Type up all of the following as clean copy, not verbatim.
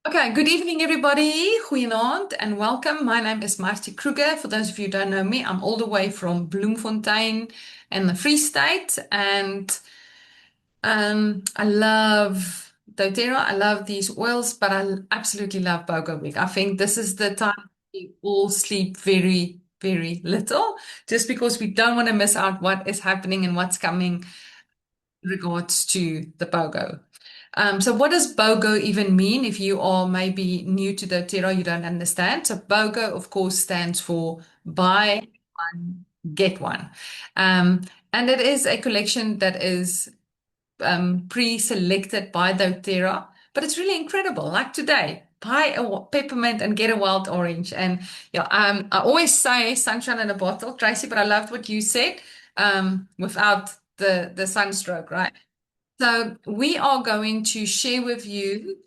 Okay, good evening, everybody. Goeienaand and welcome. My name is Marty Kruger. For those of you who don't know me, I'm all the way from Bloemfontein in the Free State. And I love doTERRA. I love these oils, but I absolutely love BOGO Week. I think this is the time we all sleep very, very little, just because we don't want to miss out what is happening and what's coming regards to the BOGO. So what does BOGO even mean? If you are maybe new to the Terra, you don't understand. So BOGO, of course, stands for buy one, get one. Um, and it is a collection that is pre-selected by doTERRA, but it's really incredible. Like today, buy a peppermint and get a wild orange. And yeah, I always say sunshine in a bottle, Tracy, but I loved what you said without the sunstroke, right? So we are going to share with you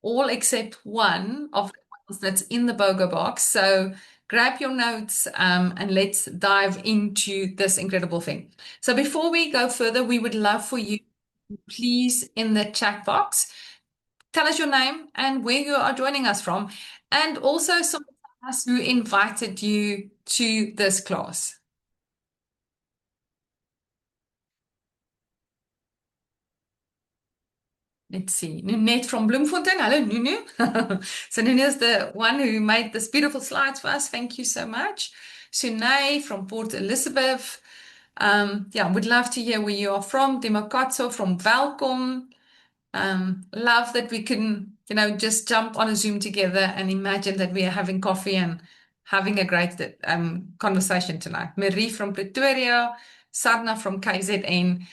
all except one of the ones that's in the BOGO box. So grab your notes and let's dive into this incredible thing. So before we go further, we would love for you, please, in the chat box, tell us your name and where you are joining us from, and also some of us who invited you to this class. Let's see. Nunette from Bloemfontein. Hello, Nunu. So Nunu is the one who made this beautiful slides for us. Thank you so much. Sunay from Port Elizabeth. Yeah, would love to hear where you are from. Demokatso from Welkom. Love that we can, just jump on a Zoom together and imagine that we are having coffee and having a great conversation tonight. Marie from Pretoria, Sadna from KZN,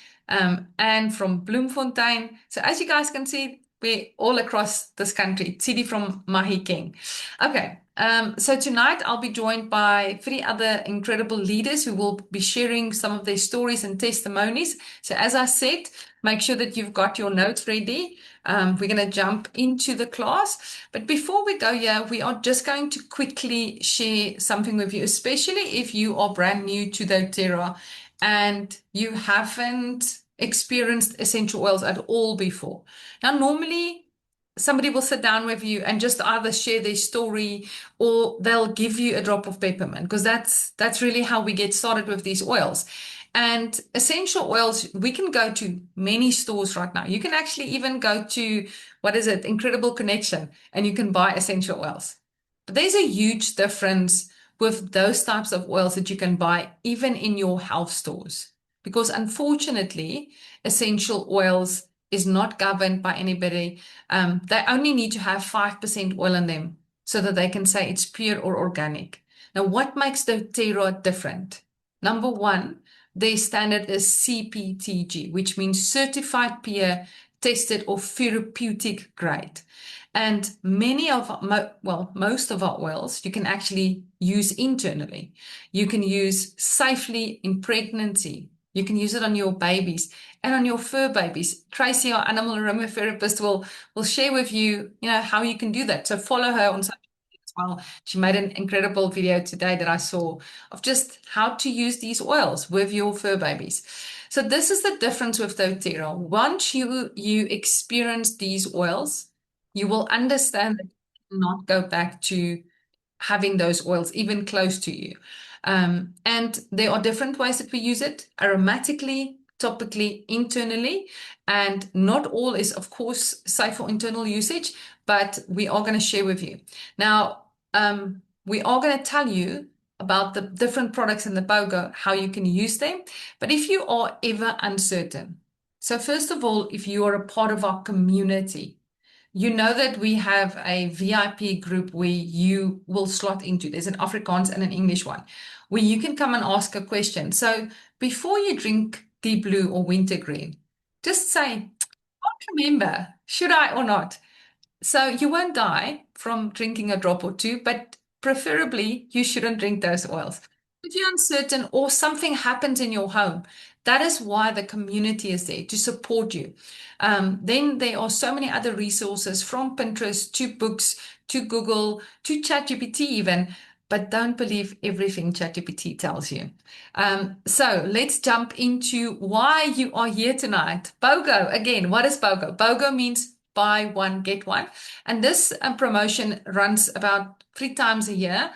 and from Bloemfontein. So as you guys can see, we're all across this country. Tsidi from Mahikeng. Okay. So tonight I'll be joined by three other incredible leaders who will be sharing some of their stories and testimonies. So as I said, make sure that you've got your notes ready. We're going to jump into the class. But before we go here, we are just going to quickly share something with you, especially if you are brand new to doTERRA and you haven't experienced essential oils at all before. Now, normally, somebody will sit down with you and just either share their story or they'll give you a drop of peppermint because that's really how we get started with these oils. And essential oils, we can go to many stores right now. You can actually even go to, what is it, Incredible Connection, and you can buy essential oils. But there's a huge difference with those types of oils that you can buy even in your health stores. Because unfortunately, essential oils is not governed by anybody. They only need to have 5% oil in them so that they can say it's pure or organic. Now, what makes doTERRA different? Number one, their standard is CPTG, which means certified peer tested or therapeutic grade. And many of, most of our oils you can actually use internally. You can use safely in pregnancy. You can use it on your babies and on your fur babies. Tracy, our animal aromatherapist, will share with you, how you can do that. So follow her on social media as well. She made an incredible video today that I saw of just how to use these oils with your fur babies. So this is the difference with doTERRA. Once you experience these oils, you will understand that you cannot go back to having those oils even close to you. And there are different ways that we use it aromatically, topically, internally. And not all is, of course, safe for internal usage, but we are going to share with you. Now, we are going to tell you about the different products in the BOGO, how you can use them. But if you are ever uncertain, so first of all, if you are a part of our community, you know that we have a VIP group where you will slot into. There's an Afrikaans and an English one where you can come and ask a question. So before you drink deep blue or wintergreen, just say, I can't remember, should I or not? So you won't die from drinking a drop or two, but preferably you shouldn't drink those oils. If you're uncertain or something happens in your home, that is why the community is there to support you. Then there are so many other resources from Pinterest to books to Google to ChatGPT even, but don't believe everything ChatGPT tells you. So let's jump into why you are here tonight. BOGO, again, what is BOGO? BOGO means buy one, get one. And this promotion runs about 3 times a year.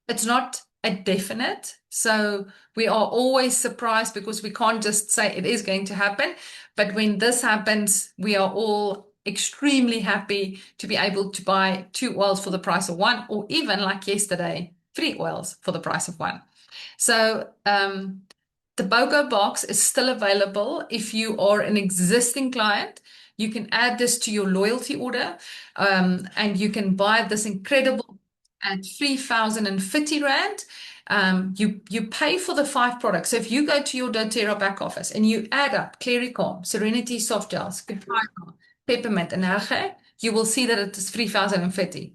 It's not a definite. So we are always surprised because we can't just say it is going to happen. But when this happens, we are all extremely happy to be able to buy 2 oils for the price of one, or even like yesterday, 3 oils for the price of one. So the BOGO box is still available if you are an existing client. You can add this to your loyalty order, and you can buy this incredible at 3,050 Rand. You pay for the 5 products. So if you go to your doTERRA back office and you add up Claricom, Serenity Soft Gels, Peppermint, and Herge, you will see that it is 3,050.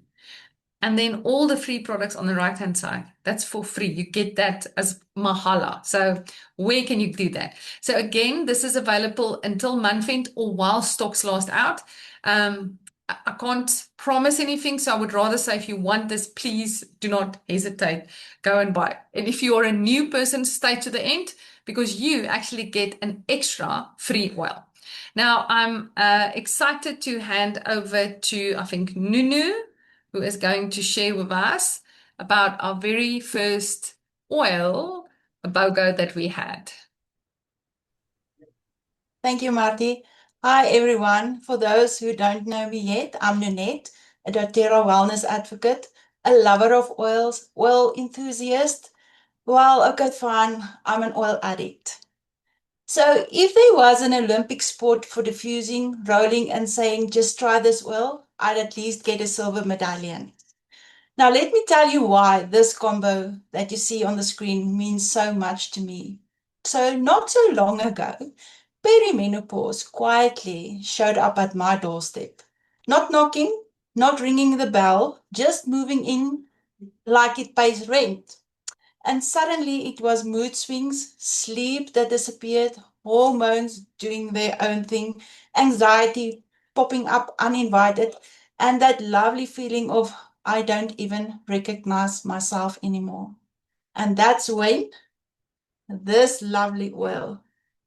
And then all the free products on the right-hand side, that's for free. You get that as mahala. So where can you do that? So again, this is available until month end or while stocks last out. I can't promise anything, so I would rather say if you want this, please do not hesitate. Go and buy. And if you are a new person, stay to the end because you actually get an extra free oil. Now, I'm excited to hand over to, I think, Nunu, who is going to share with us about our very first oil BOGO that we had. Thank you, Marty. Hi, everyone. For those who don't know me yet, I'm Nanette, a doTERRA wellness advocate, a lover of oils, oil enthusiast. Well, okay, fine, I'm an oil addict. So if there was an Olympic sport for diffusing, rolling, and saying, just try this oil, I'd at least get a silver medallion. Now, let me tell you why this combo that you see on the screen means so much to me. So, not so long ago, perimenopause quietly showed up at my doorstep. Not knocking, not ringing the bell, just moving in like it pays rent. And suddenly it was mood swings, sleep that disappeared, hormones doing their own thing, anxiety popping up uninvited, and that lovely feeling of I don't even recognize myself anymore. And that's when this lovely oil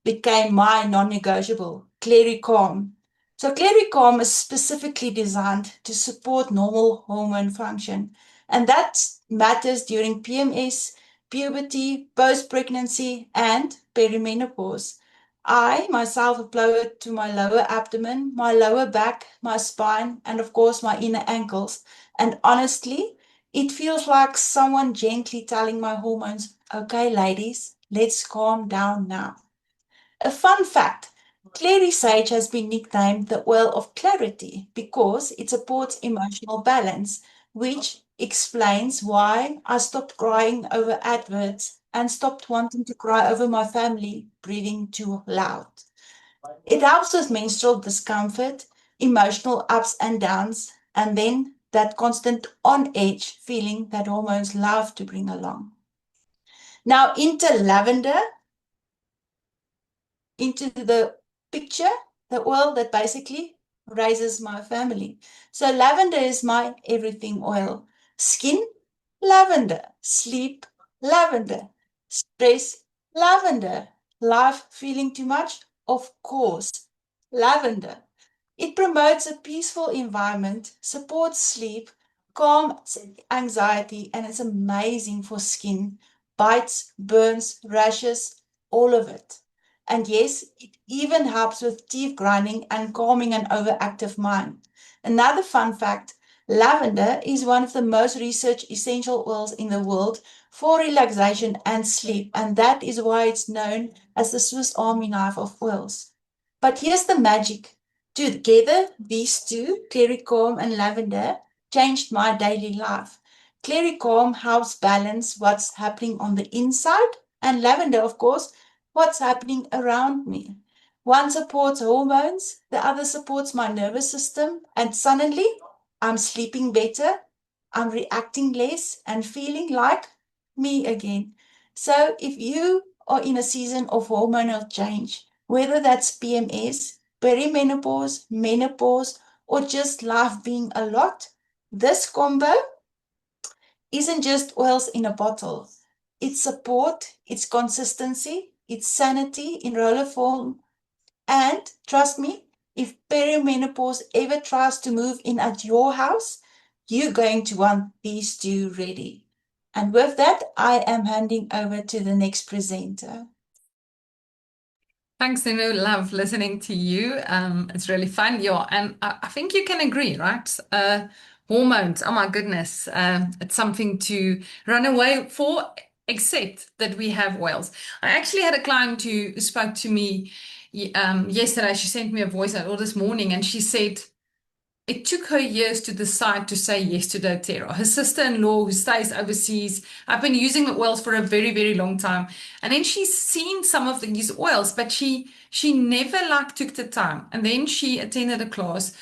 became my non-negotiable, Claricom. So Claricom is specifically designed to support normal hormone function, and that matters during PMS, puberty, post-pregnancy, and perimenopause. I myself apply it to my lower abdomen, my lower back, my spine, and of course my inner ankles. And honestly, it feels like someone gently telling my hormones, okay, ladies, let's calm down now. A fun fact, Clary Sage has been nicknamed the oil of clarity because it supports emotional balance, which explains why I stopped crying over adverts and stopped wanting to cry over my family breathing too loud. It helps with menstrual discomfort, emotional ups and downs, and then that constant on edge feeling that hormones love to bring along. Now, into lavender, into the picture, the oil that basically raises my family. So, lavender is my everything oil. Skin, lavender. Sleep, lavender. Stress, lavender. Life feeling too much? Of course, lavender. It promotes a peaceful environment, supports sleep, calms anxiety, and it's amazing for skin, bites, burns, rashes, all of it. And yes, it even helps with teeth grinding and calming an overactive mind. Another fun fact, lavender is one of the most researched essential oils in the world for relaxation and sleep, and that is why it's known as the Swiss Army knife of oils. But here's the magic. Together, these two, Claricom and lavender, changed my daily life. Claricom helps balance what's happening on the inside, and lavender, of course, what's happening around me. One supports hormones, the other supports my nervous system, and suddenly I'm sleeping better, I'm reacting less, and feeling like me again. So if you are in a season of hormonal change, whether that's PMS, perimenopause, menopause, or just life being a lot, this combo isn't just oils in a bottle. It's support, it's consistency, it's sanity in roller form, and trust me, If perimenopause ever tries to move in at your house, you're going to want these two ready. And with that, I am handing over to the next presenter. Thanks, Nunu. Love listening to you. It's really fun. Yeah, and I think you can agree, right? Hormones, oh my goodness. It's something to run away for, except that we have oils. I actually had a client who spoke to me yesterday. She sent me a voice note or this morning, and she said, it took her years to decide to say yes to doTERRA. Her sister-in-law, who stays overseas, I've been using the oils for a very, very long time. And then she's seen some of these oils, but she never like took the time. And then she attended a class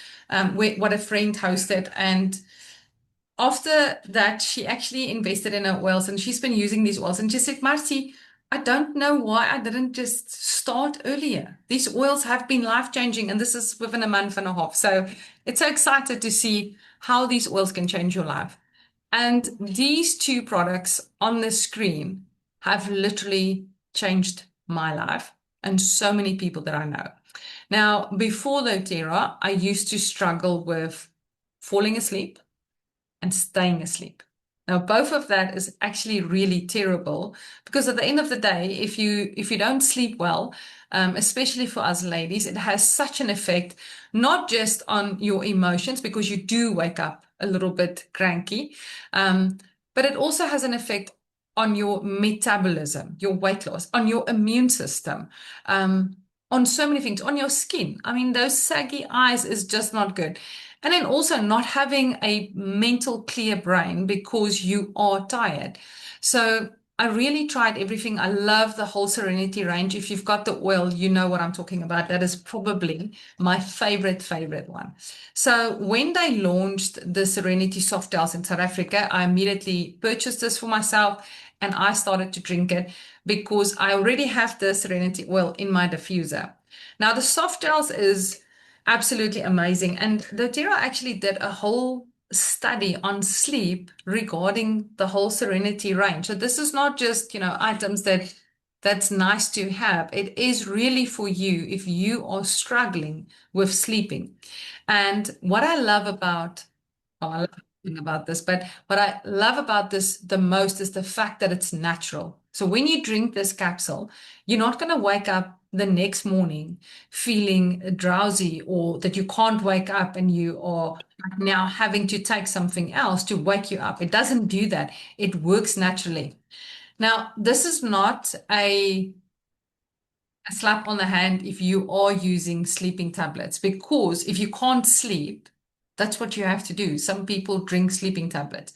where what a friend hosted, and after that, she actually invested in her oils and she's been using these oils. And she said, Marcy, I don't know why I didn't just start earlier. These oils have been life changing, and this is within a month and a half. So it's so excited to see how these oils can change your life. And these two products on the screen have literally changed my life and so many people that I know. Now, before doTERRA, I used to struggle with falling asleep and staying asleep. Now, both of that is actually really terrible because at the end of the day, if you don't sleep well, especially for us ladies, it has such an effect, not just on your emotions, because you do wake up a little bit cranky, but it also has an effect on your metabolism, your weight loss, on your immune system, on so many things, on your skin. I mean, those saggy eyes is just not good. And then also not having a mental clear brain because you are tired. So I really tried everything. I love the whole Serenity range. If you've got the oil, you know what I'm talking about. That is probably my favorite one. So when they launched the Serenity soft gels in South Africa, I immediately purchased this for myself and I started to drink it because I already have the Serenity oil in my diffuser. Now the soft gels is absolutely amazing. And doTERRA actually did a whole study on sleep regarding the whole Serenity range. So this is not just, items that's nice to have. It is really for you if you are struggling with sleeping. And what I love about Oh, I love everything about this, but what I love about this the most is the fact that it's natural. So when you drink this capsule, you're not going to wake up the next morning feeling drowsy or that you can't wake up and you are now having to take something else to wake you up. It doesn't do that. It works naturally. Now, this is not a slap on the hand if you are using sleeping tablets, because if you can't sleep, that's what you have to do. Some people drink sleeping tablets.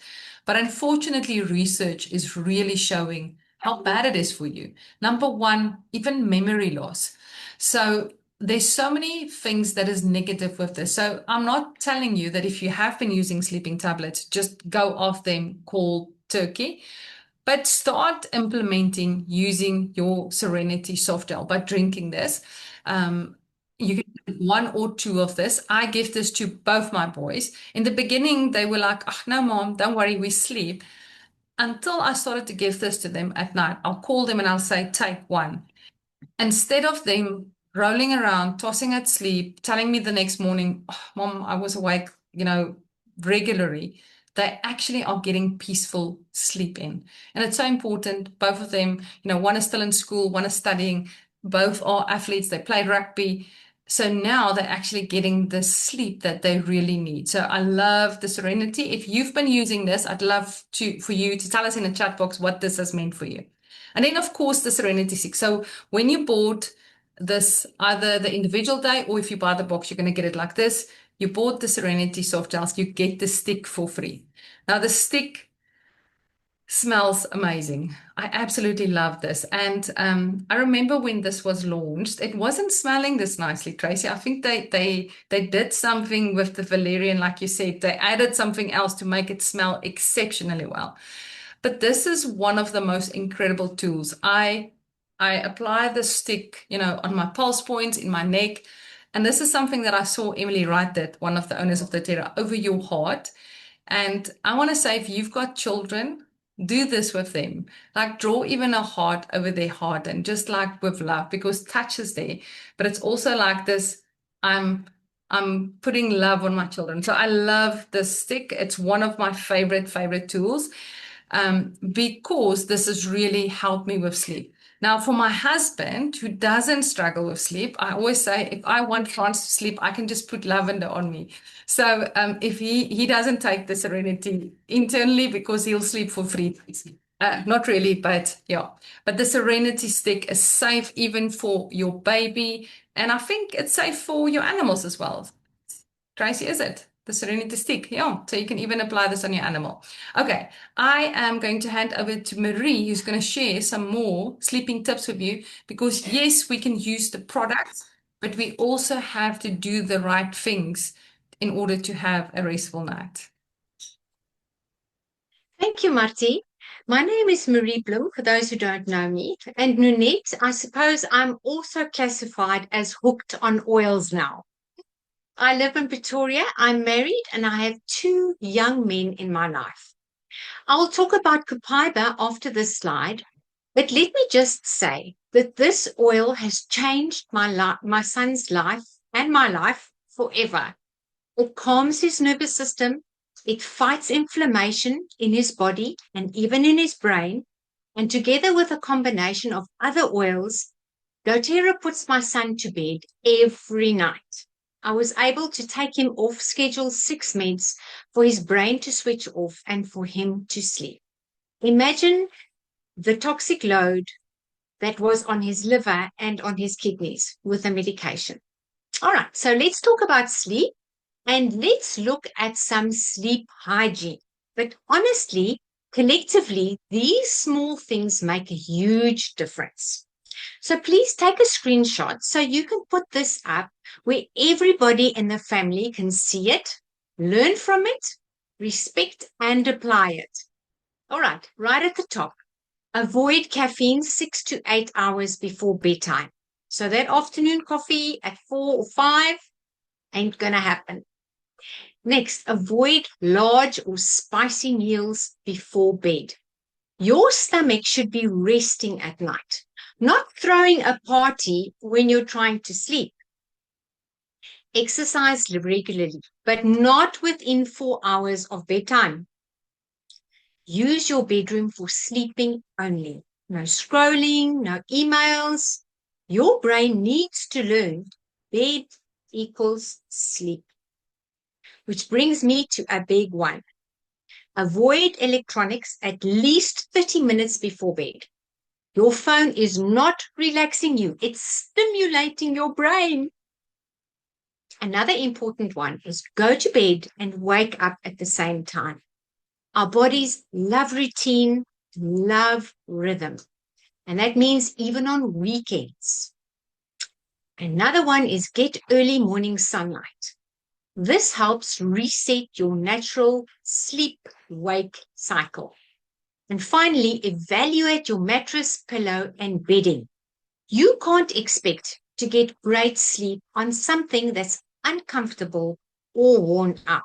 But unfortunately, research is really showing how bad it is for you. Number one, even memory loss. So there's so many things that is negative with this. So I'm not telling you that if you have been using sleeping tablets, just go off them cold turkey. But start implementing using your Serenity soft gel by drinking this. You can do one or two of this. I give this to both my boys. In the beginning, they were like, oh, no, mom, don't worry, we sleep. Until I started to give this to them at night. I'll call them and I'll say, take one. Instead of them rolling around, tossing at sleep, telling me the next morning, oh, Mom, I was awake, regularly, they actually are getting peaceful sleep in. And it's so important. Both of them, one is still in school, one is studying, both are athletes, they play rugby. So now they're actually getting the sleep that they really need. So I love the Serenity. If you've been using this, I'd love for you to tell us in the chat box what this has meant for you. And then, of course, the Serenity 6. So when you bought this, either the individual day or if you buy the box, you're going to get it like this. You bought the Serenity soft gels, you get the stick for free. Now, the stick smells amazing. I absolutely love this. And I remember when this was launched, it wasn't smelling this nicely, Tracy. I think they did something with the valerian, like you said. They added something else to make it smell exceptionally well. But this is one of the most incredible tools. I apply the stick, on my pulse points, in my neck. And this is something that I saw Emily Wright did, one of the owners of doTERRA, over your heart. And I want to say, if you've got children, do this with them. Like draw even a heart over their heart and just like with love, because touch is there. But it's also like this I'm putting love on my children. So I love this stick. It's one of my favorite tools, because this has really helped me with sleep. Now, for my husband who doesn't struggle with sleep, I always say if I want France to sleep, I can just put lavender on me. So if he doesn't take the Serenity internally because he'll sleep for 3 days. Not really, but yeah. But the Serenity stick is safe even for your baby, and I think it's safe for your animals as well. Tracy, is it? The Serenity stick. Yeah. So you can even apply this on your animal. Okay. I am going to hand over to Marie, who's going to share some more sleeping tips with you because, yes, we can use the products, but we also have to do the right things in order to have a restful night. Thank you, Marty. My name is Marie Bloem, for those who don't know me. And Nunette, I suppose I'm also classified as hooked on oils now. I live in Pretoria, I'm married, and I have 2 young men in my life. I will talk about copaiba after this slide, but let me just say that this oil has changed my son's life and my life forever. It calms his nervous system. It fights inflammation in his body and even in his brain. And together with a combination of other oils, doTERRA puts my son to bed every night. I was able to take him off Schedule 6 meds for his brain to switch off and for him to sleep. Imagine the toxic load that was on his liver and on his kidneys with the medication. All right, so let's talk about sleep. And let's look at some sleep hygiene. But honestly, collectively, these small things make a huge difference. So please take a screenshot so you can put this up where everybody in the family can see it, learn from it, respect and apply it. All right at the top. Avoid caffeine 6 to 8 hours before bedtime. So that afternoon coffee at 4 or 5 ain't going to happen. Next, avoid large or spicy meals before bed. Your stomach should be resting at night, not throwing a party when you're trying to sleep. Exercise regularly, but not within 4 hours of bedtime. Use your bedroom for sleeping only. No scrolling, no emails. Your brain needs to learn bed equals sleep. Which brings me to a big one. Avoid electronics at least 30 minutes before bed. Your phone is not relaxing you. It's stimulating your brain. Another important one is go to bed and wake up at the same time. Our bodies love routine, love rhythm. And that means even on weekends. Another one is get early morning sunlight. This helps reset your natural sleep-wake cycle. And finally, evaluate your mattress, pillow, and bedding. You can't expect to get great sleep on something that's uncomfortable or worn out.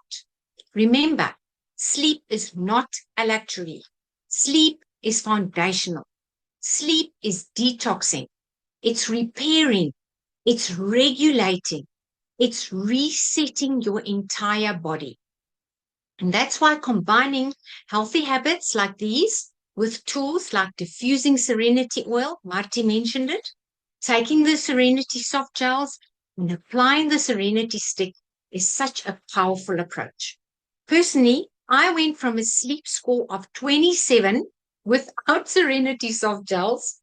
Remember, sleep is not a luxury. Sleep is foundational. Sleep is detoxing. It's repairing. It's regulating. It's resetting your entire body. And that's why combining healthy habits like these with tools like diffusing Serenity oil, Marty mentioned it, taking the Serenity soft gels and applying the Serenity stick is such a powerful approach. Personally, I went from a sleep score of 27 without Serenity soft gels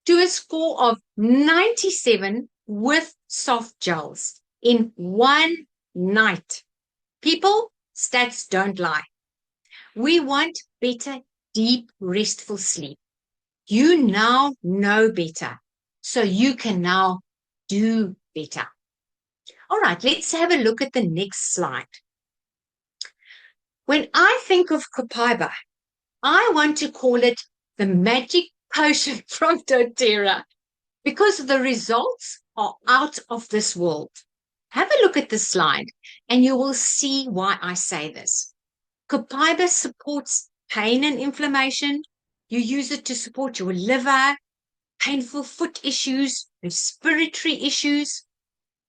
to a score of 97 with soft gels in one night. People, stats don't lie. We want better, deep, restful sleep. You now know better, so you can now do better. All right, let's have a look at the next slide. When I think of copaiba, I want to call it the magic potion from doTERRA because the results are out of this world. Have a look at the slide and you will see why I say this. Copaiba supports pain and inflammation. You use it to support your liver, painful foot issues, respiratory issues.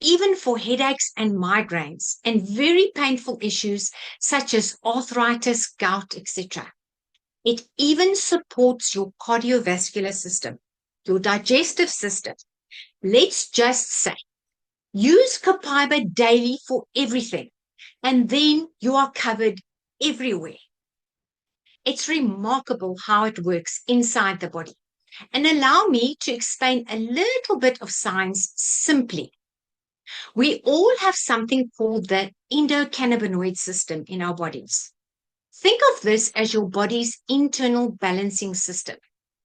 even for headaches and migraines and very painful issues such as arthritis, gout, etc. It even supports your cardiovascular system, your digestive system. Let's just say, use copaiba daily for everything, and then you are covered everywhere. It's remarkable how it works inside the body. And allow me to explain a little bit of science simply. We all have something called the endocannabinoid system in our bodies. Think of this as your body's internal balancing system.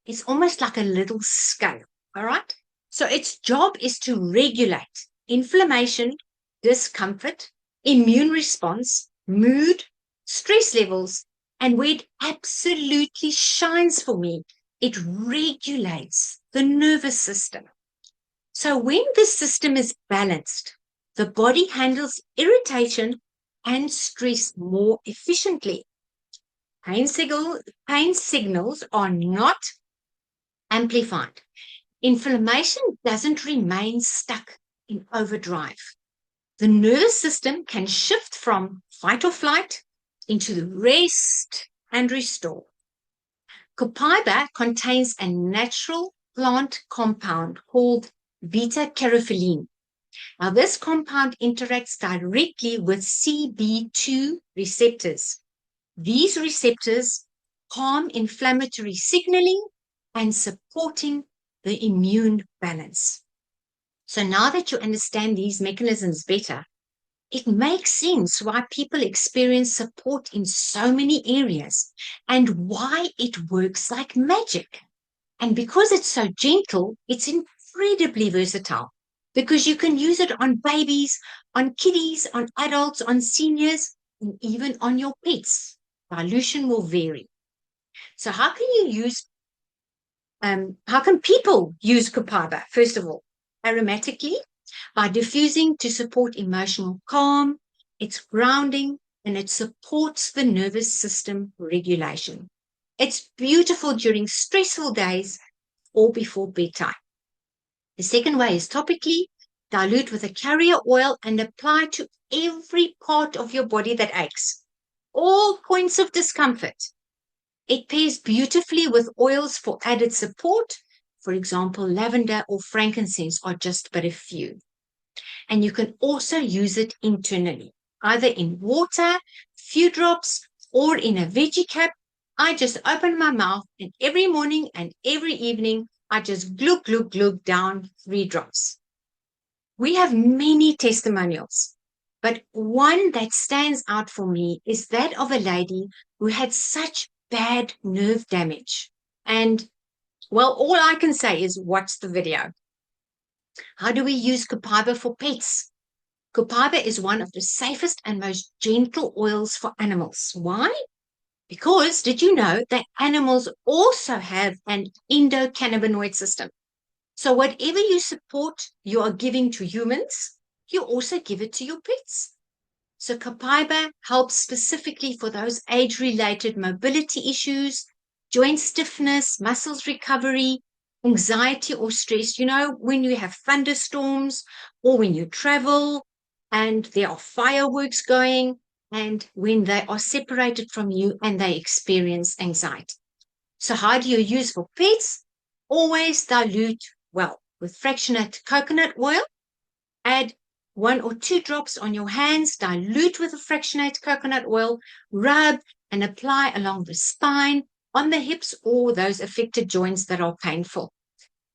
It's almost like a little scale, all right? So its job is to regulate inflammation, discomfort, immune response, mood, stress levels, and where it absolutely shines for me, it regulates the nervous system. So when this system is balanced, the body handles irritation and stress more efficiently. Pain signals are not amplified. Inflammation doesn't remain stuck in overdrive. The nervous system can shift from fight or flight into the rest and restore. Copaiba contains a natural plant compound called beta-carotene. Now, this compound interacts directly with CB2 receptors. These receptors calm inflammatory signaling and supporting the immune balance. So now that you understand these mechanisms better, it makes sense why people experience support in so many areas and why it works like magic. And because it's so gentle, it's incredibly versatile because you can use it on babies, on kiddies, on adults, on seniors, and even on your pets. Dilution will vary. So how can people use copaiba? First of all, aromatically, by diffusing to support emotional calm, it's grounding, and it supports the nervous system regulation. It's beautiful during stressful days or before bedtime. The second way is topically, dilute with a carrier oil and apply to every part of your body that aches, all points of discomfort. It pairs beautifully with oils for added support. For example, lavender or frankincense are just but a few. And you can also use it internally, either in water, few drops, or in a veggie cap. I just open my mouth, and every morning and every evening, I just glug, glug, glug down 3 drops. We have many testimonials, but one that stands out for me is that of a lady who had such bad nerve damage. And, well, all I can say is watch the video. How do we use copaiba for pets? Copaiba is one of the safest and most gentle oils for animals. Why? Because did you know that animals also have an endocannabinoid system? So whatever you are giving to humans, you also give it to your pets. So copaiba helps specifically for those age-related mobility issues, joint stiffness, muscles recovery, anxiety or stress. You know, when you have thunderstorms or when you travel and there are fireworks going and when they are separated from you and they experience anxiety. So how do you use for pets? Always dilute well with fractionated coconut oil. Add 1 or 2 drops on your hands, dilute with the fractionated coconut oil, rub and apply along the spine, on the hips or those affected joints that are painful.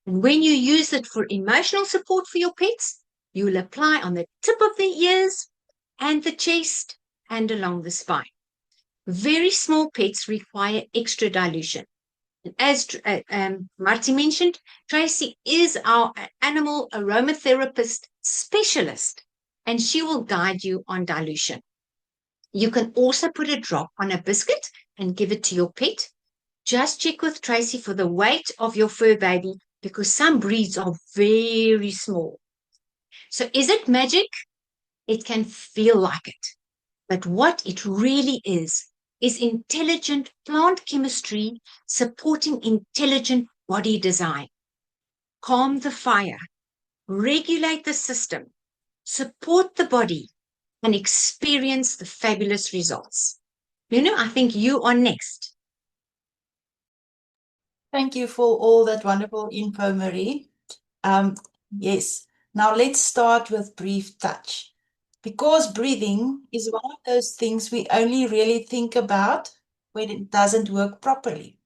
And when you use it for emotional support for your pets, you will apply on the tip of the ears and the chest and along the spine. Very small pets require extra dilution. And as Marty mentioned, Tracy is our animal aromatherapist specialist, and she will guide you on dilution. You can also put a drop on a biscuit and give it to your pet. Just check with Tracy for the weight of your fur baby because some breeds are very small. So is it magic? It can feel like it. But what it really is intelligent plant chemistry supporting intelligent body design. Calm the fire, regulate the system, support the body, and experience the fabulous results. I think you are next. Thank you for all that wonderful info, Marie. Yes, now let's start with brief touch. Because breathing is one of those things we only really think about when it doesn't work properly.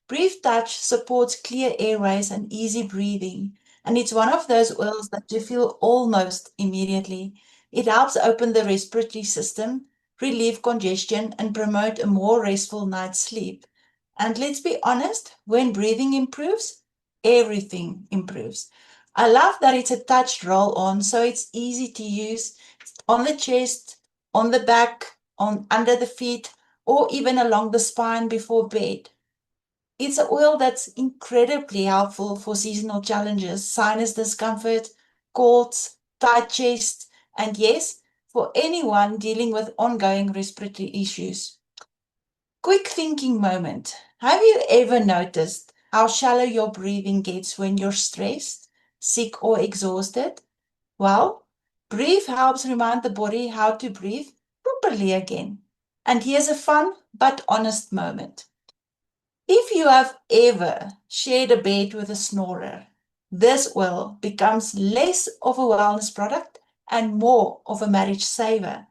Brief touch supports clear airways and easy breathing, and it's one of those oils that you feel almost immediately. It helps open the respiratory system, relieve congestion, and promote a more restful night's sleep. And let's be honest, when breathing improves, everything improves. I love that it's a touched roll on, so it's easy to use on the chest, on the back, on under the feet, or even along the spine before bed. It's an oil that's incredibly helpful for seasonal challenges, sinus discomfort, colds, tight chest, and yes, for anyone dealing with ongoing respiratory issues. Quick thinking moment. Have you ever noticed how shallow your breathing gets when you're stressed, sick, or exhausted? Well, breathe helps remind the body how to breathe properly again. And here's a fun but honest moment. If you have ever shared a bed with a snorer, this oil becomes less of a wellness product and more of a marriage saver.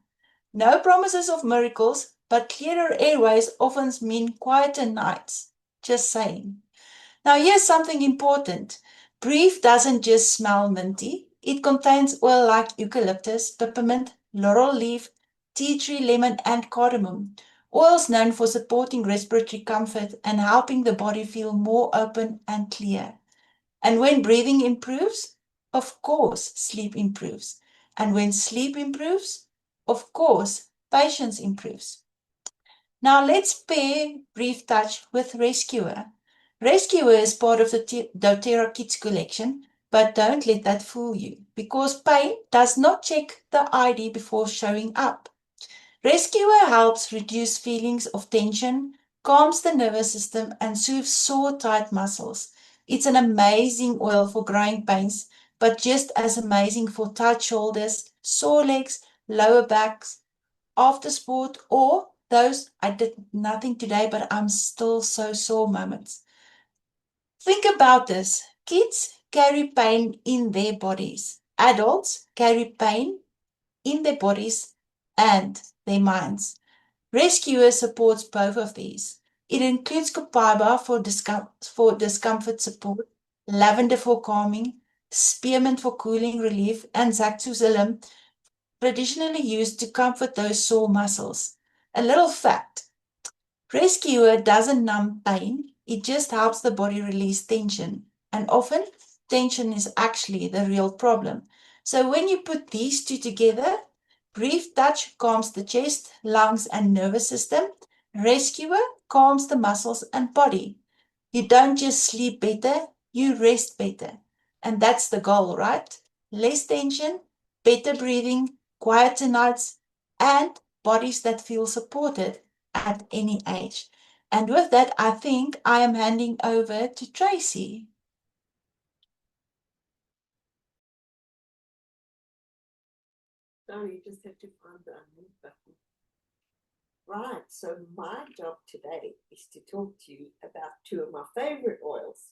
No promises of miracles, but clearer airways often mean quieter nights. Just saying. Now, here's something important. Brief doesn't just smell minty. It contains oil like eucalyptus, peppermint, laurel leaf, tea tree, lemon, and cardamom. Oils known for supporting respiratory comfort and helping the body feel more open and clear. And when breathing improves, of course, sleep improves. And when sleep improves, of course, patience improves. Now let's pair Brief Touch with Rescuer. Rescuer is part of the doTERRA Kids collection, but don't let that fool you, because pain does not check the ID before showing up. Rescuer helps reduce feelings of tension, calms the nervous system, and soothes sore, tight muscles. It's an amazing oil for growing pains, but just as amazing for tight shoulders, sore legs, lower backs, after sport, or those I did nothing today, but I'm still so sore moments. Think about this. Kids carry pain in their bodies. Adults carry pain in their bodies and their minds. Rescuer supports both of these. It includes copaiba for discomfort support, lavender for calming, spearmint for cooling relief, and zaxuzilim, traditionally used to comfort those sore muscles. A little fact: Rescuer doesn't numb pain, it just helps the body release tension. And often, tension is actually the real problem. So when you put these two together, Brief Touch calms the chest, lungs, and nervous system. Rescuer calms the muscles and body. You don't just sleep better, you rest better. And that's the goal, right? Less tension, better breathing, quieter nights, and bodies that feel supported at any age. And with that, I think I am handing over to Tracy. So you just have to find the unmute button. Right, so my job today is to talk to you about two of my favorite oils.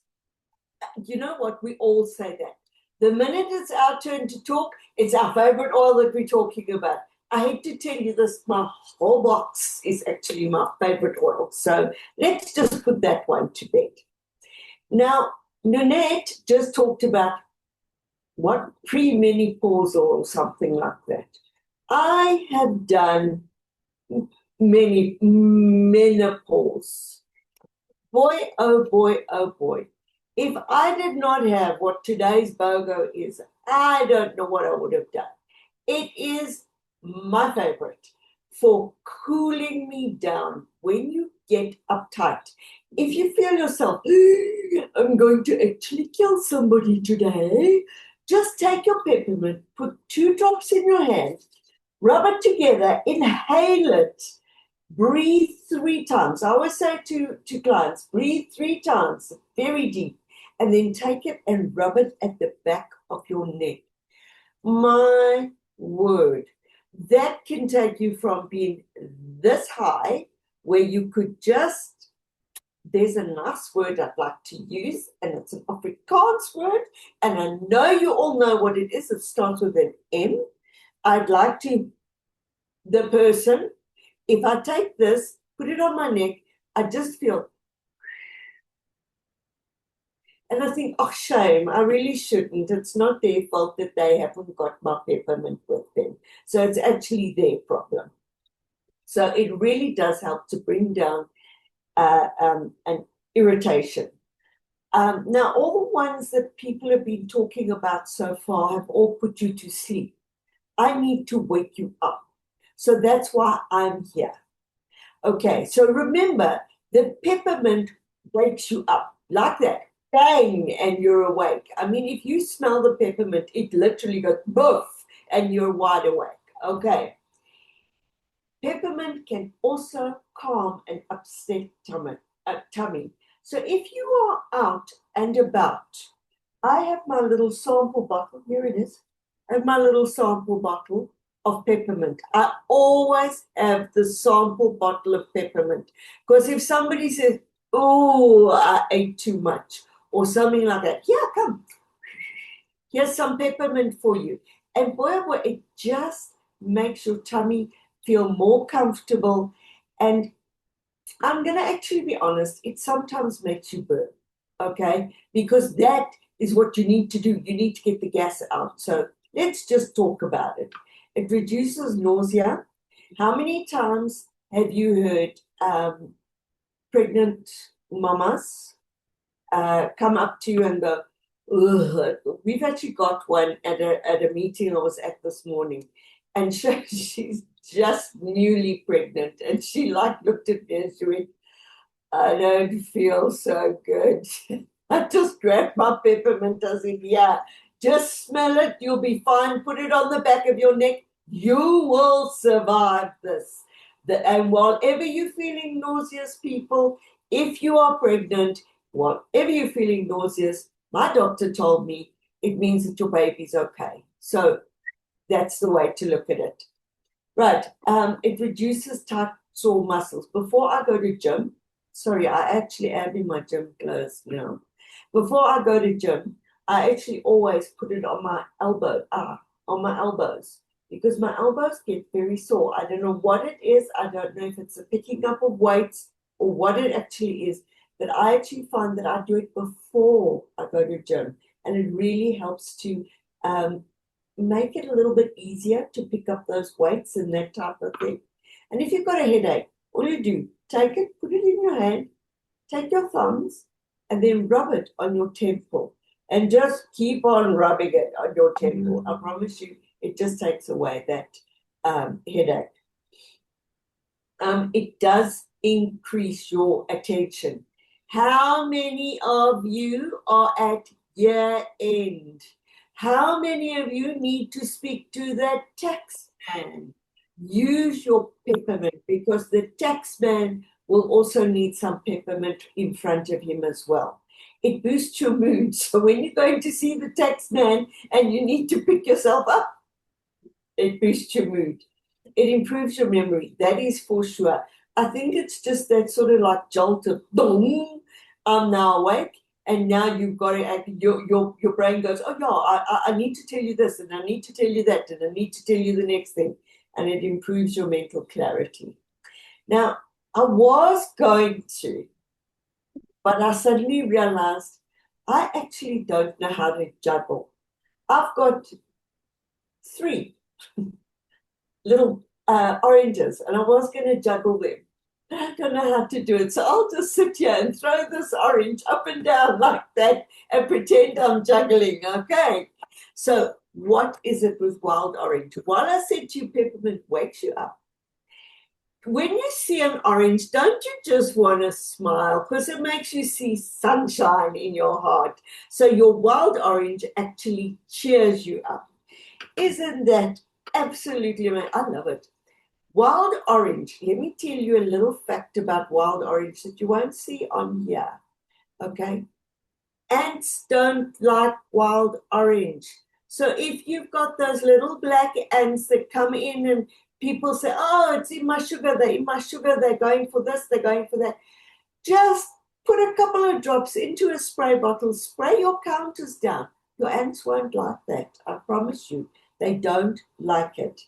You know what? We all say that. The minute it's our turn to talk, it's our favorite oil that we're talking about. I hate to tell you this, my whole box is actually my favorite oil. So let's just put that one to bed. Now, Nanette just talked about what pre-menopause or something like that. I have done many menopause. Boy, oh boy, oh boy. If I did not have what today's BOGO is, I don't know what I would have done. It is my favorite for cooling me down when you get uptight. If you feel yourself, I'm going to actually kill somebody today, just take your peppermint, put 2 drops in your hand, rub it together, inhale it, breathe 3 times. I always say to clients, breathe 3 times, very deep, and then take it and rub it at the back of your neck. My word. That can take you from being this high, where you could just, there's a nice word I'd like to use, and it's an Afrikaans word, and I know you all know what it is. It starts with an M. I'd like to, the person, if I take this, put it on my neck, I just feel, and I think, oh, shame, I really shouldn't. It's not their fault that they haven't got my peppermint with them. So it's actually their problem. So it really does help to bring down an irritation. Now, all the ones that people have been talking about so far have all put you to sleep. I need to wake you up. So that's why I'm here. Okay, so remember, the peppermint wakes you up like that. Bang, and you're awake. I mean, if you smell the peppermint, it literally goes boof, and you're wide awake. Okay. Peppermint can also calm an upset tummy. So if you are out and about, I have my little sample bottle. Here it is. I have my little sample bottle of peppermint. I always have the sample bottle of peppermint, because if somebody says, oh, I ate too much, or something like that, yeah, come, here's some peppermint for you. And boy, oh boy, it just makes your tummy feel more comfortable. And I'm going to actually be honest, it sometimes makes you burn, okay? Because that is what you need to do. You need to get the gas out. So let's just talk about it. It reduces nausea. How many times have you heard pregnant mamas come up to you and go, ugh? We've actually got one at a meeting I was at this morning, and she's just newly pregnant, and she looked at me and she went, I don't feel so good. I just grabbed my peppermint. I said, yeah, just smell it, you'll be fine. Put it on the back of your neck. You will survive this. And whatever you're feeling nauseous, people, if you are pregnant, whatever you're feeling nauseous, my doctor told me it means that your baby's okay. So that's the way to look at it. Right. It reduces tight, sore muscles. Before I go to gym, sorry, I actually am in my gym clothes now. Before I go to gym, I actually always put it on my elbows, because my elbows get very sore. I don't know what it is. I don't know if it's a picking up of weights or what it actually is, but I actually find that I do it before I go to gym, and it really helps to make it a little bit easier to pick up those weights and that type of thing. And if you've got a headache, all you do, take it, put it in your hand, take your thumbs, and then rub it on your temple. And just keep on rubbing it on your temple. I promise you, it just takes away that headache. It does increase your attention. How many of you are at year end? How many of you need to speak to the tax man? Use your peppermint, because the tax man will also need some peppermint in front of him as well. It boosts your mood. So when you're going to see the tax man and you need to pick yourself up, it boosts your mood. It improves your memory. That is for sure. I think it's just that sort of like jolt of boom, I'm now awake. And now you've got to, your brain goes, oh, yeah, I need to tell you this, and I need to tell you that, and I need to tell you the next thing. And it improves your mental clarity. Now, I was going to, but I suddenly realized I actually don't know how to juggle. I've got 3 little oranges, and I was going to juggle them. I don't know how to do it, so I'll just sit here and throw this orange up and down like that and pretend I'm juggling, okay? So what is it with wild orange? While I said to you, peppermint wakes you up. When you see an orange, don't you just want to smile, because it makes you see sunshine in your heart. So your wild orange actually cheers you up. Isn't that absolutely amazing? I love it. Wild orange, let me tell you a little fact about wild orange that you won't see on here, okay? Ants don't like wild orange. So if you've got those little black ants that come in and people say, oh, it's in my sugar, they're in my sugar, they're going for this, they're going for that, just put a couple of drops into a spray bottle, spray your counters down. Your ants won't like that, I promise you. They don't like it.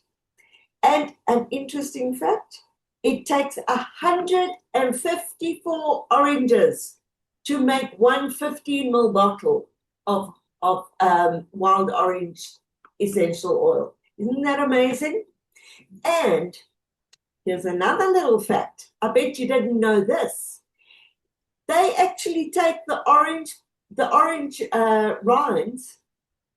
And an interesting fact, it takes 154 oranges to make one 15 ml bottle of wild orange essential oil. Isn't that amazing? And here's another little fact. I bet you didn't know this. They actually take the orange rinds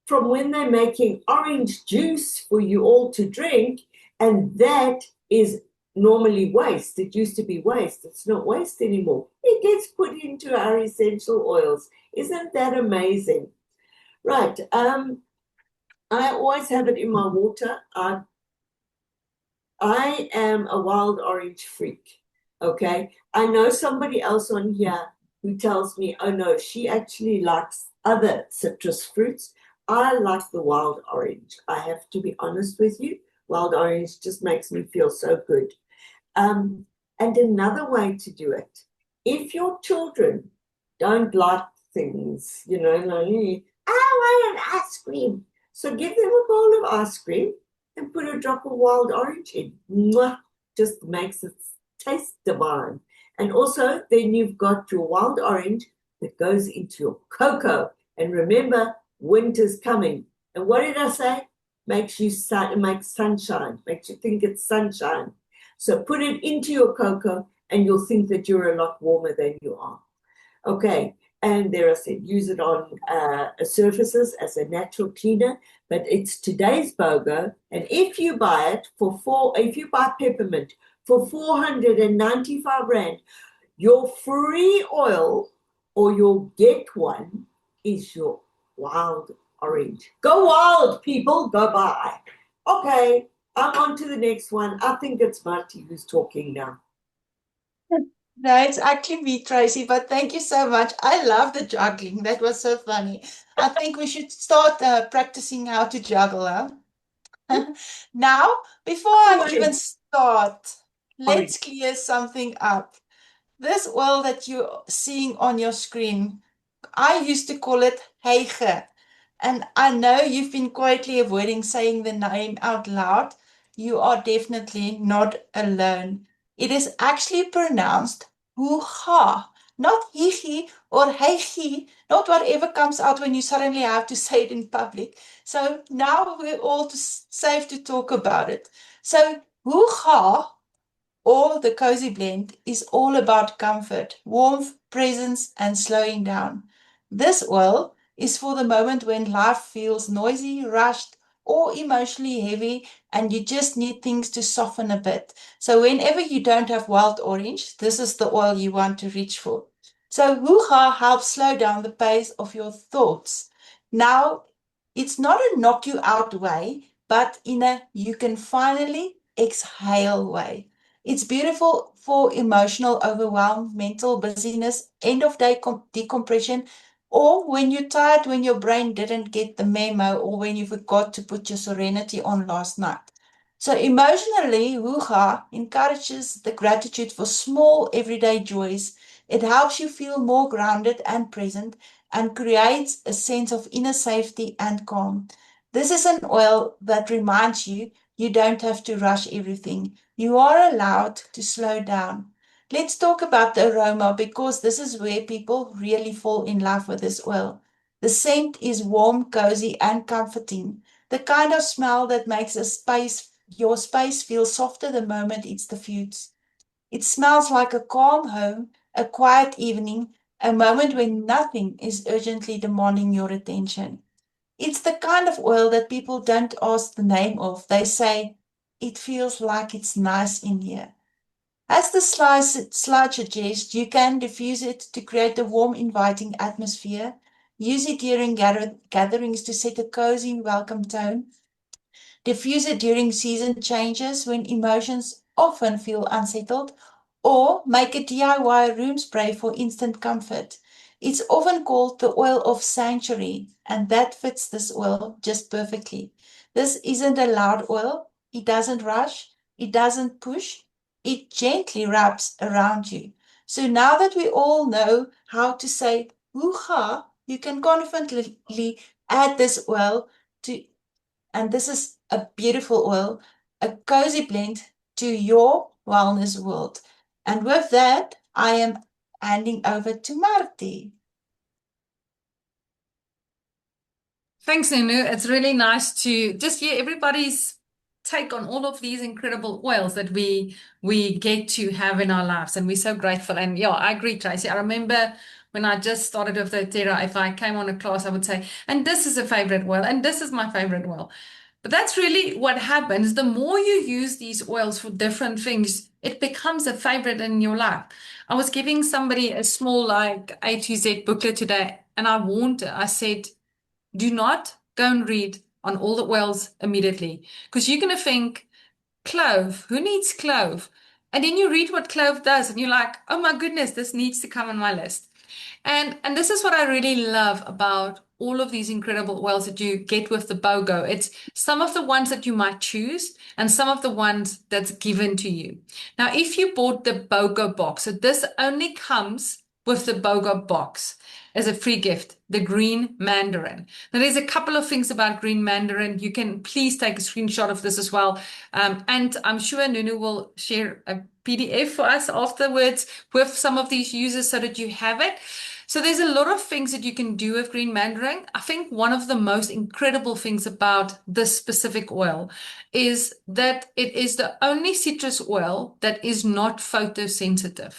from when they're making orange juice for you all to drink, and that is normally waste. It used to be waste. It's not waste anymore. It gets put into our essential oils. Isn't that amazing? Right. I always have it in my water. I am a wild orange freak. Okay. I know somebody else on here who tells me, oh no, she actually likes other citrus fruits. I like the wild orange. I have to be honest with you. Wild orange just makes me feel so good. And another way to do it, if your children don't like things, you know, like, I want an ice cream. So give them a bowl of ice cream and put a drop of wild orange in. Mwah! Just makes it taste divine. And also, then you've got your wild orange that goes into your cocoa. And remember, winter's coming. And what did I say? Makes sunshine, makes you think it's sunshine. So put it into your cocoa and you'll think that you're a lot warmer than you are. Okay, and there I said, use it on surfaces as a natural cleaner, but it's today's BOGO. And if you buy it if you buy peppermint for 495 Rand, your free oil or your get one is your wild orange. Go wild, people, go buy. Okay, I'm on to the next one. I think it's Marty who's talking now. No, it's actually me, Tracy, but thank you so much. I love the juggling. That was so funny. I think we should start practicing how to juggle, huh? Now, before I even start, let's clear something up. This oil that you're seeing on your screen, I used to call it Heige. And I know you've been quietly avoiding saying the name out loud. You are definitely not alone. It is actually pronounced hoo-ha, not hee or heigi, not whatever comes out when you suddenly have to say it in public. So now we're all safe to talk about it. So hoo-ha, or the cozy blend, is all about comfort, warmth, presence, and slowing down. This oil is for the moment when life feels noisy, rushed, or emotionally heavy, and you just need things to soften a bit. So whenever you don't have wild orange, this is the oil you want to reach for. So hoo-ha helps slow down the pace of your thoughts. Now, it's not a knock you out way, but in a you can finally exhale way. It's beautiful for emotional overwhelm, mental busyness, end of day decompression, or when you're tired, when your brain didn't get the memo, or when you forgot to put your serenity on last night. So emotionally, Wuha encourages the gratitude for small everyday joys. It helps you feel more grounded and present and creates a sense of inner safety and calm. This is an oil that reminds you you don't have to rush everything. You are allowed to slow down. Let's talk about the aroma because this is where people really fall in love with this oil. The scent is warm, cozy, and comforting. The kind of smell that makes your space feel softer the moment it's diffused. It smells like a calm home, a quiet evening, a moment when nothing is urgently demanding your attention. It's the kind of oil that people don't ask the name of. They say, it feels like it's nice in here. As the slide suggests, you can diffuse it to create a warm, inviting atmosphere. Use it during gatherings to set a cozy, welcome tone. Diffuse it during season changes when emotions often feel unsettled, or make a DIY room spray for instant comfort. It's often called the oil of sanctuary, and that fits this oil just perfectly. This isn't a loud oil. It doesn't rush. It doesn't push. It gently wraps around you. So now that we all know how to say hoo-ha, you can confidently add this oil to, and this is a beautiful oil, a cozy blend to your wellness world. And with that, I am handing over to Marty. Thanks, Nunu. It's really nice to just hear everybody's take on all of these incredible oils that we get to have in our lives, and we're so grateful. And yeah, I agree, Tracy. I remember when I just started with the doTERRA, if I came on a class, I would say, and this is a favorite oil, and this is my favorite oil. But that's really what happens. The more you use these oils for different things, it becomes a favorite in your life. I was giving somebody a small like A to Z booklet today, and I warned her. I said, do not go and read on all the oils immediately, because you're going to think, clove, who needs clove? And then you read what clove does, and you're like, oh my goodness, this needs to come on my list. And this is what I really love about all of these incredible oils that you get with the BOGO. It's some of the ones that you might choose and some of the ones that's given to you. Now, if you bought the BOGO box, so this only comes with the BOGO box as a free gift, the green mandarin. Now, there's a couple of things about green mandarin. You can please take a screenshot of this as well. And I'm sure Nunu will share a PDF for us afterwards with some of these users so that you have it. So there's a lot of things that you can do with green mandarin. I think one of the most incredible things about this specific oil is that it is the only citrus oil that is not photosensitive.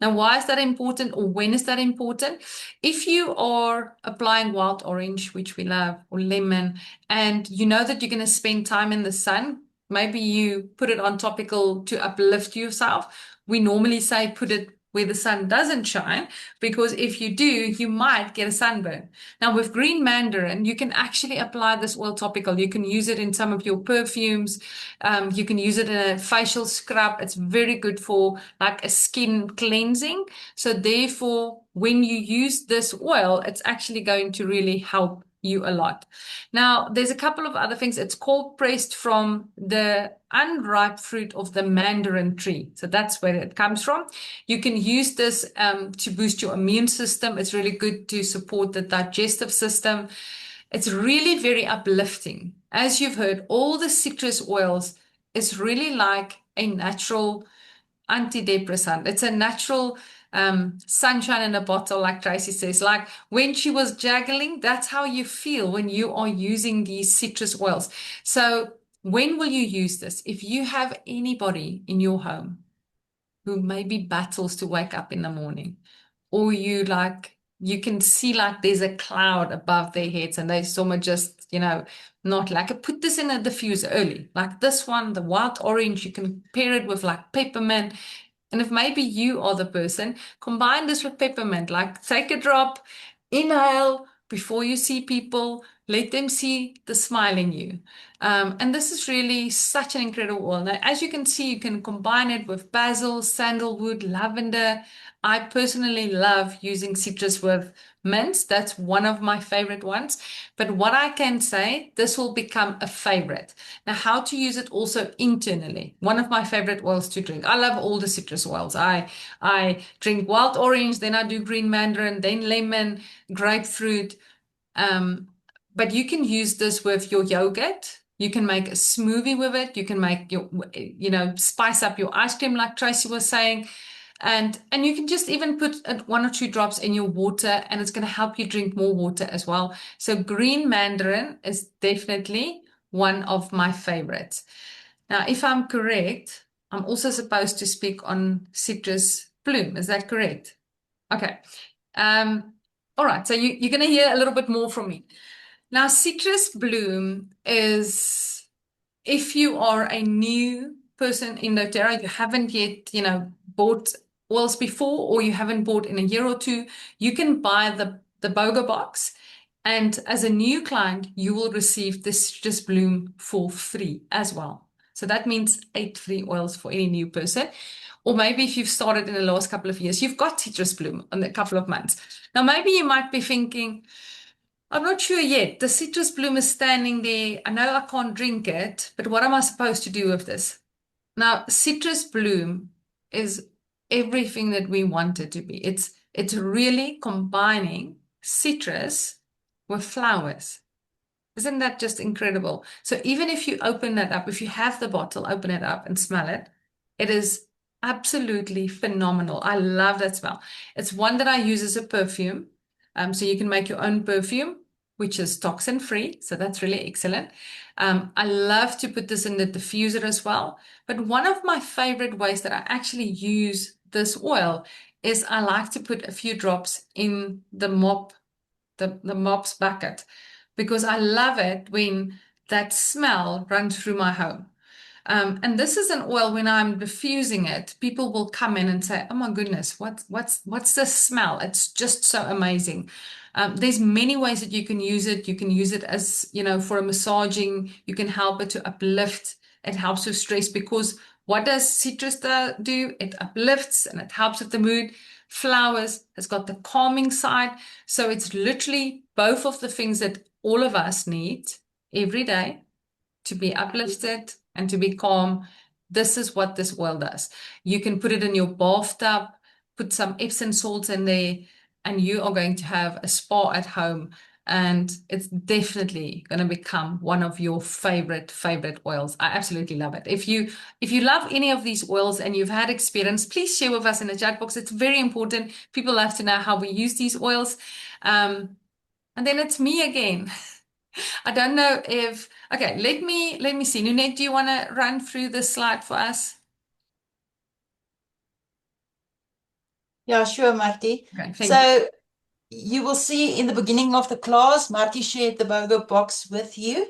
Now, why is that important, or when is that important? If you are applying wild orange, which we love, or lemon, and you know that you're going to spend time in the sun, maybe you put it on topical to uplift yourself. We normally say put it where the sun doesn't shine, because if you do, you might get a sunburn. Now, with green mandarin, you can actually apply this oil topical. You can use it in some of your perfumes. You can use it in a facial scrub. It's very good for like a skin cleansing. So therefore, when you use this oil, it's actually going to really help you a lot. Now, there's a couple of other things. It's cold pressed from the unripe fruit of the mandarin tree. So that's where it comes from. You can use this to boost your immune system. It's really good to support the digestive system. It's really very uplifting. As you've heard, all the citrus oils is really like a natural antidepressant. It's a natural sunshine in a bottle, like Tracy says. Like when she was juggling, that's how you feel when you are using these citrus oils. So when will you use this? If you have anybody in your home who maybe battles to wake up in the morning, or you can see like there's a cloud above their heads and they someone just, not like it, put this in a diffuser early. Like this one, the wild orange, you can pair it with like peppermint. And if maybe you are the person, combine this with peppermint, like take a drop, inhale before you see people, let them see the smile in you. And this is really such an incredible oil. Now, as you can see, you can combine it with basil, sandalwood, lavender. I personally love using citrus with mint. That's one of my favorite ones. But what I can say, this will become a favorite. Now, how to use it also internally. One of my favorite oils to drink. I love all the citrus oils. I drink wild orange, then I do green mandarin, then lemon, grapefruit. But you can use this with your yogurt. You can make a smoothie with it. You can make your, spice up your ice cream, like Tracy was saying. And you can just even put 1 or 2 drops in your water, and it's going to help you drink more water as well. So green mandarin is definitely one of my favorites. Now, if I'm correct, I'm also supposed to speak on citrus bloom. Is that correct? Okay. All right. So you're going to hear a little bit more from me. Now, citrus bloom is, if you are a new person in doTERRA, you haven't yet, bought oils before, or you haven't bought in a year or two, you can buy the BOGO box. And as a new client, you will receive this citrus bloom for free as well. So that means 8 free oils for any new person. Or maybe if you've started in the last couple of years, you've got citrus bloom in a couple of months. Now, maybe you might be thinking, I'm not sure yet. The citrus bloom is standing there. I know I can't drink it, but what am I supposed to do with this? Now, citrus bloom is everything that we want it to be. It's really combining citrus with flowers. Isn't that just incredible? So even if you open that up, if you have the bottle, open it up and smell it, it is absolutely phenomenal. I love that smell. It's one that I use as a perfume. So you can make your own perfume, which is toxin free. So that's really excellent. I love to put this in the diffuser as well. But one of my favorite ways that I actually use this oil is I like to put a few drops in the mop's bucket, because I love it when that smell runs through my home. And this is an oil, when I'm diffusing it, people will come in and say, oh my goodness, what's this smell? It's just so amazing. There's many ways that you can use it. You can use it as, for a massaging. You can help it to uplift. It helps with stress, because what does citrus do? It uplifts and it helps with the mood. Flowers has got the calming side. So it's literally both of the things that all of us need every day to be uplifted and to be calm. This is what this oil does. You can put it in your bathtub, put some Epsom salts in there, and you are going to have a spa at home. And it's definitely going to become one of your favorite oils. I absolutely love it. If you love any of these oils and you've had experience, please share with us in the chat box. It's very important. People love to know how we use these oils. And then it's me again. I don't know if, okay, let me see. Nunette, do you want to run through this slide for us? Yeah, sure, Martie. Okay, thank you. So you will see in the beginning of the class, Martie shared the BOGO box with you.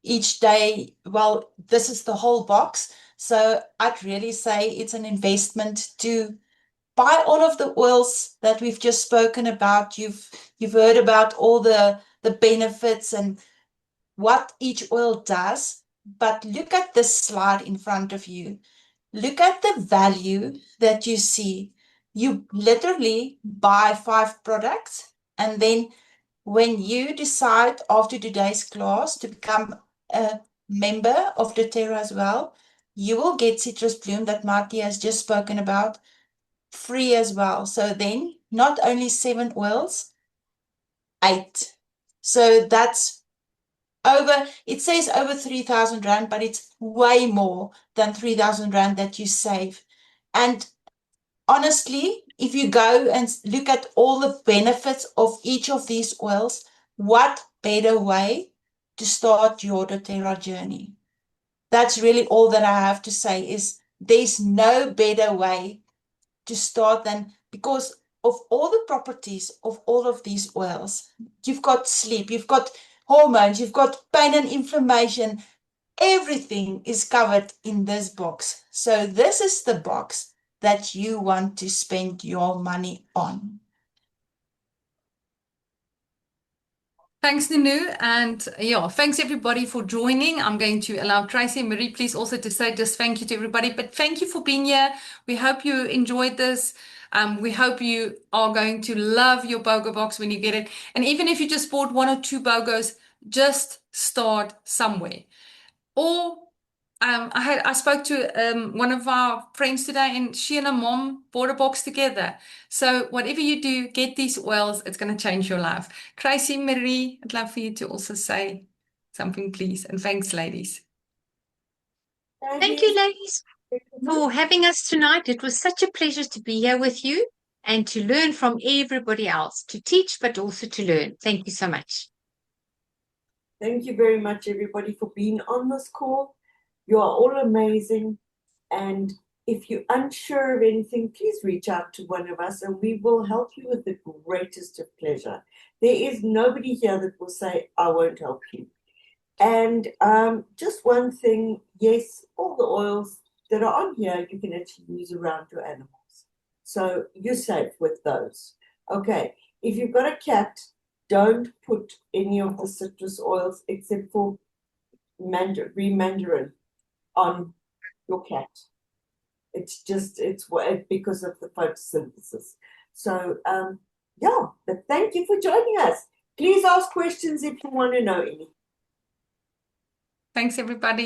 Each day, well, this is the whole box. So I'd really say it's an investment to buy all of the oils that we've just spoken about. You've heard about all the benefits and what each oil does, but look at this slide in front of you. Look at the value that you see. You literally buy 5 products, and then when you decide after today's class to become a member of doTERRA as well, you will get Citrus Bloom that Martie has just spoken about free as well. So then not only 7 oils, 8. So that's it says over 3,000 Rand, but it's way more than 3,000 Rand that you save. And honestly, if you go and look at all the benefits of each of these oils, what better way to start your doTERRA journey? That's really all that I have to say, is there's no better way to start than, because of all the properties of all of these oils. You've got sleep, you've got hormones, you've got pain and inflammation. Everything is covered in this box. So this is the box that you want to spend your money on. Thanks, Nunu. And yeah, thanks everybody for joining. I'm going to allow Tracy and Marie, please, also to say just thank you to everybody. But thank you for being here. We hope you enjoyed this. We hope you are going to love your BOGO box when you get it. And even if you just bought 1 or 2 BOGOs, just start somewhere. Or I spoke to one of our friends today, and she and her mom bought a box together. So whatever you do, get these oils. It's going to change your life. Tracy, Marie, I'd love for you to also say something, please. And thanks, ladies. Thank you, ladies, for having us tonight. It was such a pleasure to be here with you and to learn from everybody else, to teach, but also to learn. Thank you so much. Thank you very much, everybody, for being on this call. You are all amazing. And if you're unsure of anything, please reach out to one of us and we will help you with the greatest of pleasure. There is nobody here that will say, I won't help you. And just one thing, yes, all the oils that are on here, you can actually use around your animals. So you're safe with those. Okay, if you've got a cat, don't put any of the citrus oils except for mandarin on your cat. It's because of the photosynthesis. So, yeah, but thank you for joining us. Please ask questions if you want to know anything. Thanks, everybody.